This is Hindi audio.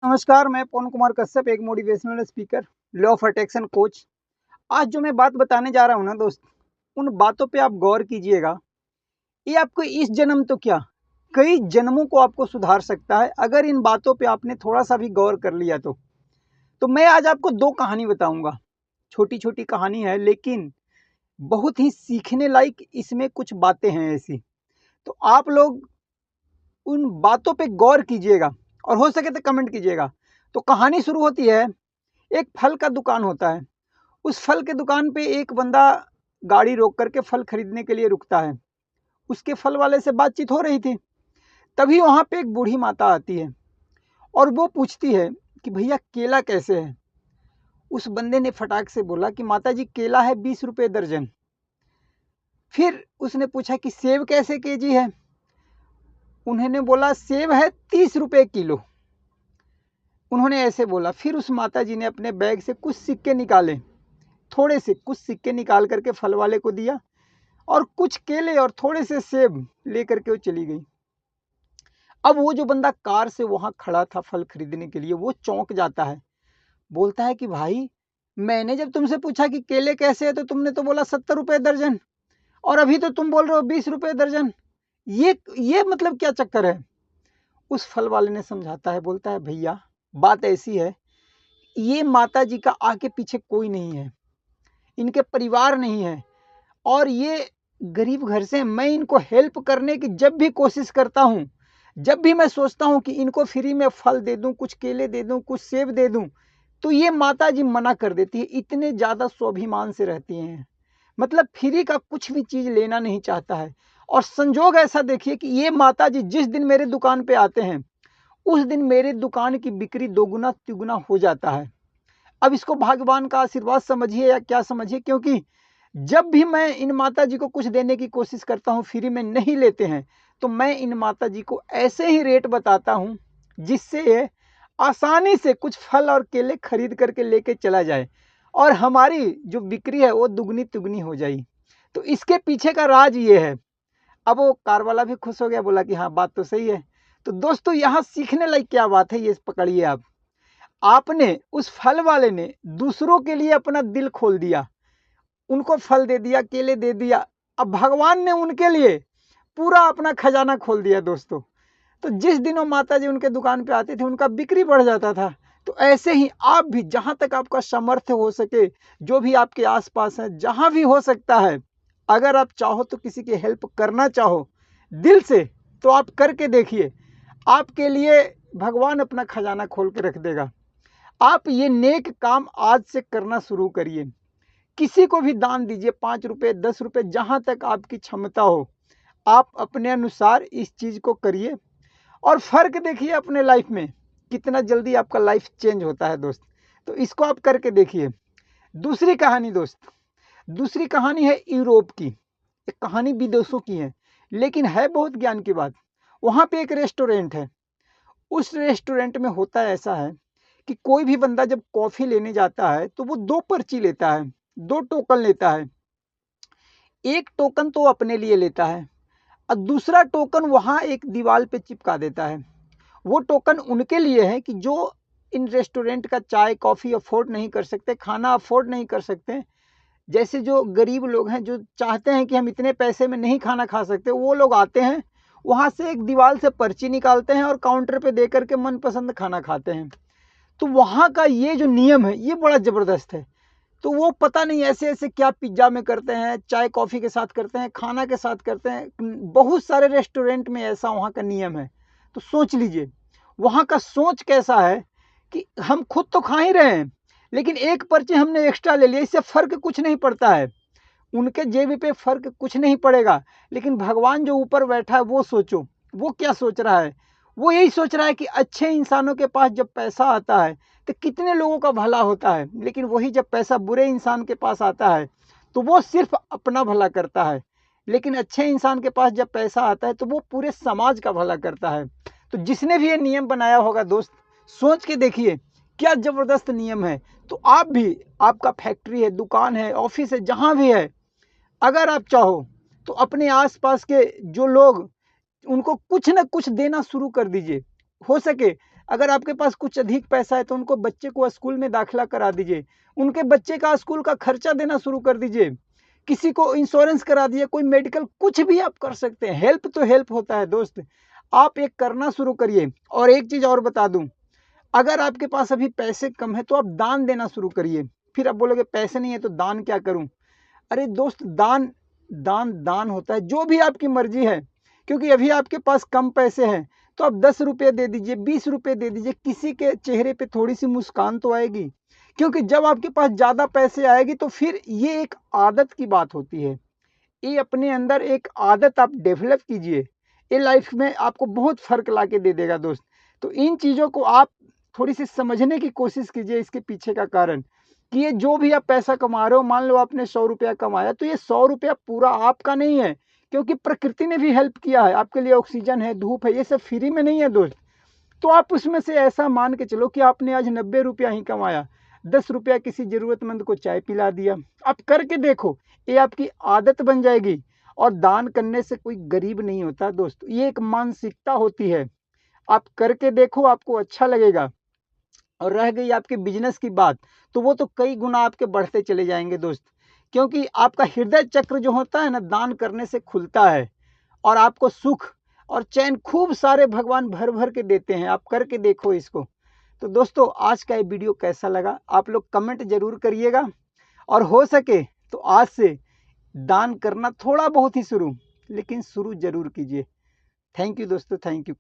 नमस्कार, मैं पवन कुमार कश्यप, एक motivational speaker, law of attraction coach. आज जो मैं बात बताने जा रहा हूँ ना दोस्त, उन बातों पे आप गौर कीजिएगा। ये आपको इस जन्म तो क्या, कई जन्मों को आपको सुधार सकता है, अगर इन बातों पे आपने थोड़ा-सा भी गौर कर लिया तो। तो मैं आज आपको 2 कहानी बताऊँगा। छोटी-छोटी कहानी है, लेकिन बहुत ही सीखने लायक इसमें कुछ बातें हैं ऐसी। तो आप लोग उन बातों पे गौर कीजिएगा और हो सके तो कमेंट कीजिएगा। तो कहानी शुरू होती है, एक फल का दुकान होता है। उस फल के दुकान पे एक बंदा गाड़ी रोक करके फल खरीदने के लिए रुकता है। उसके फल वाले से बातचीत हो रही थी। तभी वहाँ पे एक बूढ़ी माता आती है और वो पूछती है कि भैया केला कैसे है? उस बंदे ने फटाक से बोला कि माता जी केला है 20 रुपये दर्जन। फिर उसने पूछा कि सेब कैसे केजी है? उन्होंने बोला सेब है 30 रुपये किलो। उन्होंने ऐसे बोला। फिर उस माता जी ने अपने बैग से कुछ सिक्के निकाले, थोड़े से कुछ सिक्के निकाल करके फल वाले को दिया और कुछ केले और थोड़े से सेब लेकर के वो चली गई। अब वो जो बंदा कार से वहां खड़ा था फल खरीदने के लिए, वो चौंक जाता है। बोलता है कि भाई, मैंने जब तुमसे पूछा कि केले कैसे है तो तुमने तो बोला 70 रुपये दर्जन, और अभी तो तुम बोल रहे हो 20 रुपये दर्जन। ये मतलब क्या चक्कर है? उस फल वाले ने समझाता है, बोलता है भैया बात ऐसी है, ये माता जी का आगे पीछे कोई नहीं है, इनके परिवार नहीं है और ये गरीब घर से। मैं इनको हेल्प करने की जब भी कोशिश करता हूँ, जब भी मैं सोचता हूँ कि इनको फ्री में फल दे दूँ, कुछ केले दे दूँ, कुछ सेब दे दूँ, तो ये माता जी मना कर देती है। इतने ज़्यादा स्वाभिमान से रहती हैं, मतलब फ्री का कुछ भी चीज़ लेना नहीं चाहता है। और संजोग ऐसा देखिए कि ये माता जी जिस दिन मेरे दुकान पे आते हैं, उस दिन मेरे दुकान की बिक्री दोगुना तिगुना हो जाता है। अब इसको भगवान का आशीर्वाद समझिए या क्या समझिए, क्योंकि जब भी मैं इन माता जी को कुछ देने की कोशिश करता हूँ, फ्री में नहीं लेते हैं, तो मैं इन माता जी को ऐसे ही रेट बताता हूँ जिससे ये आसानी से कुछ फल और केले खरीद करके लेके चला जाए और हमारी जो बिक्री है वो दुगनी तिगुनी हो जाए। तो इसके पीछे का राज ये है। अब वो कार वाला भी खुश हो गया, बोला कि हाँ बात तो सही है। तो दोस्तों, यहाँ सीखने लायक क्या बात है, ये पकड़िए आप। आपने, उस फल वाले ने दूसरों के लिए अपना दिल खोल दिया, उनको फल दे दिया, केले दे दिया। अब भगवान ने उनके लिए पूरा अपना खजाना खोल दिया दोस्तों। तो जिस दिन वो माता जी उनके दुकान पे आती थी, उनका बिक्री बढ़ जाता था। तो ऐसे ही आप भी, जहां तक आपका सामर्थ्य हो सके, जो भी आपके आसपास है, जहां भी हो सकता है, अगर आप चाहो तो किसी की हेल्प करना चाहो दिल से, तो आप करके देखिए। आपके लिए भगवान अपना खजाना खोल के रख देगा। आप ये नेक काम आज से करना शुरू करिए। किसी को भी दान दीजिए, 5 रुपये 10 रुपये, जहाँ तक आपकी क्षमता हो, आप अपने अनुसार इस चीज़ को करिए और फ़र्क देखिए अपने लाइफ में, कितना जल्दी आपका लाइफ चेंज होता है दोस्त। तो इसको आप करके देखिए। दूसरी कहानी दोस्त, दूसरी कहानी है यूरोप की। एक कहानी विदेशों की है, लेकिन है बहुत ज्ञान की बात। वहाँ पे एक रेस्टोरेंट है। उस रेस्टोरेंट में होता ऐसा है कि कोई भी बंदा जब कॉफ़ी लेने जाता है तो वो 2 पर्ची लेता है, 2 टोकन लेता है। एक टोकन तो अपने लिए लेता है और दूसरा टोकन वहाँ एक दीवार पे चिपका देता है। वो टोकन उनके लिए है कि जो इन रेस्टोरेंट का चाय कॉफ़ी अफोर्ड नहीं कर सकते, खाना अफोर्ड नहीं कर सकते, जैसे जो गरीब लोग हैं, जो चाहते हैं कि हम इतने पैसे में नहीं खाना खा सकते, वो लोग आते हैं, वहाँ से एक दीवार से पर्ची निकालते हैं और काउंटर पे दे करके मनपसंद खाना खाते हैं। तो वहाँ का ये जो नियम है, ये बड़ा ज़बरदस्त है। तो वो पता नहीं ऐसे-ऐसे क्या पिज़्ज़ा में करते हैं, चाय कॉफ़ी के साथ करते हैं, खाना के साथ करते हैं। बहुत सारे रेस्टोरेंट में ऐसा वहाँ का नियम है। तो सोच लीजिए, वहाँ का सोच कैसा है कि हम खुद तो खा ही रहे हैं, लेकिन एक पर्ची हमने एक्स्ट्रा ले लिया, इससे फ़र्क कुछ नहीं पड़ता है। उनके जेब पे फ़र्क कुछ नहीं पड़ेगा, लेकिन भगवान जो ऊपर बैठा है वो सोचो, वो क्या सोच रहा है? वो यही सोच रहा है कि अच्छे इंसानों के पास जब पैसा आता है, तो कितने लोगों का भला होता है, लेकिन वही जब पैसा बुरे इंसान के पास आता है, तो वो सिर्फ़ अपना भला करता है। लेकिन अच्छे इंसान के पास जब पैसा आता है, तो वो पूरे समाज का भला करता है। तो जिसने भी ये नियम बनाया होगा दोस्त, सोच के देखिए, क्या ज़बरदस्त नियम है। तो आप भी, आपका फैक्ट्री है, दुकान है, ऑफ़िस है, जहाँ भी है, अगर आप चाहो तो अपने आस-पास के जो लोग, उनको कुछ न कुछ देना शुरू कर दीजिए। हो सके अगर आपके पास कुछ अधिक पैसा है तो उनको बच्चे को स्कूल में दाखिला करा दीजिए, उनके बच्चे का स्कूल का खर्चा देना शुरू कर दीजिए, किसी को इंश्योरेंस करा दीजिए, कोई मेडिकल, कुछ भी आप कर सकते हैं। हेल्प तो हेल्प होता है दोस्त, आप एक करना शुरू करिए। और एक चीज़ और बता दूं, अगर आपके पास अभी पैसे कम है तो आप दान देना शुरू करिए। फिर आप बोलोगे पैसे नहीं है तो दान क्या करूं? अरे दोस्त, दान दान दान होता है, जो भी आपकी मर्जी है। क्योंकि अभी आपके पास कम पैसे हैं तो आप 10 रुपये दे दीजिए, 20 रुपये दे दीजिए, किसी के चेहरे पे थोड़ी सी मुस्कान तो आएगी। क्योंकि जब आपके पास ज़्यादा पैसे आएगी तो फिर ये एक आदत की बात होती है, ये अपने अंदर एक आदत आप डेवलप कीजिए, ये लाइफ में आपको बहुत फ़र्क ला के दे देगा दोस्त। तो इन चीज़ों को आप थोड़ी सी समझने की कोशिश कीजिए, इसके पीछे का कारण कि ये जो भी आप पैसा कमा रहे हो, मान लो आपने 100 रुपया कमाया तो ये 100 रुपया पूरा आपका नहीं है, क्योंकि प्रकृति ने भी हेल्प किया है, आपके लिए ऑक्सीजन है, धूप है, ये सब फ्री में नहीं है दोस्त। तो आप उसमें से ऐसा मान के चलो कि आपने आज 90 रुपया ही कमाया, 10 रुपया किसी ज़रूरतमंद को चाय पिला दिया। आप करके देखो, ये आपकी आदत बन जाएगी। और दान करने से कोई गरीब नहीं होता दोस्त, ये एक मानसिकता होती है। आप करके देखो, आपको अच्छा लगेगा। और रह गई आपके बिजनेस की बात, तो वो तो कई गुना आपके बढ़ते चले जाएंगे दोस्त, क्योंकि आपका हृदय चक्र जो होता है ना, दान करने से खुलता है और आपको सुख और चैन खूब सारे भगवान भर भर के देते हैं। आप करके देखो इसको। तो दोस्तों, आज का ये वीडियो कैसा लगा आप लोग कमेंट जरूर करिएगा, और हो सके तो आज से दान करना थोड़ा बहुत ही शुरू, लेकिन शुरू जरूर कीजिए। थैंक यू दोस्तों, थैंक यू।